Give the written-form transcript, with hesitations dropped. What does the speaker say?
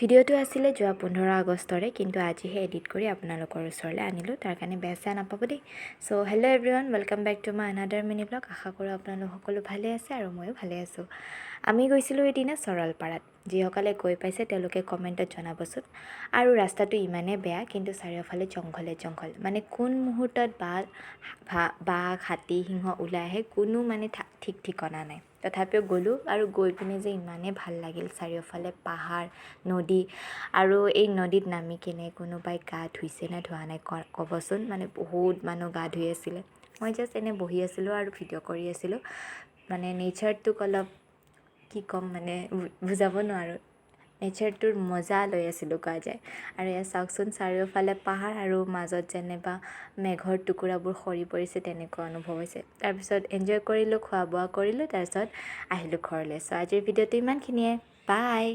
ভিডিঅ'টো আছিলে যোৱা 15 আগষ্টৰে কিন্তু আজিহে এডিট কৰি আপোনালোকৰ ওচৰলৈ আনিলোঁ তাৰ কাৰণে বেয়া চেয়া নাপাব দেই so' hello' everyone welcome back to my another mini blog আশা কৰোঁ আপোনালোক সকলো ভালে আছে আৰু ময়ো ভালে আছোঁ আমি গৈছিলোঁ এদিনা চৰলপাৰাত যিসকলে গৈ পাইছে তেওঁলোকে কমেণ্টত জনাবচোন আৰু ৰাস্তাটো ইমানেই বেয়া কিন্তু চাৰিওফালে জংঘল মানে কোন মুহূৰ্তত বাঘ হাতী সিংহ ওলাই আহে কোনো মানে ঠিক ঠিকনা নাই তথাপিও গ'লোঁ আৰু গৈ পিনে যে ইমানেই ভাল লাগিল চাৰিওফালে পাহাৰ নদী আৰু এই নদীত নামি কিনে কোনোবাই গা ধুইছে নে ধোৱা নাই ক'বচোন মানে বহুত মানুহ গা ধুই আছিলে মই জাষ্ট এনেই বহি আছিলোঁ আৰু ভিডিঅ' কৰি আছিলোঁ মানে নেচাৰটোক অলপ কি ক'ম মানে বুজাব নোৱাৰোঁ নেচাৰটোৰ মজা লৈ আছিলোঁ কোৱা যায় আৰু এয়া চাওকচোন চাৰিওফালে পাহাৰ আৰু মাজত যেনিবা মেঘৰ টুকুৰাবোৰ সৰি পৰিছে তেনেকুৱা অনুভৱ হৈছে তাৰপিছত এনজয় কৰিলোঁ খোৱা বোৱা কৰিলোঁ তাৰপিছত আহিলোঁ ঘৰলৈ চ' আজিৰ ভিডিঅ'টো ইমানখিনিয়ে বাই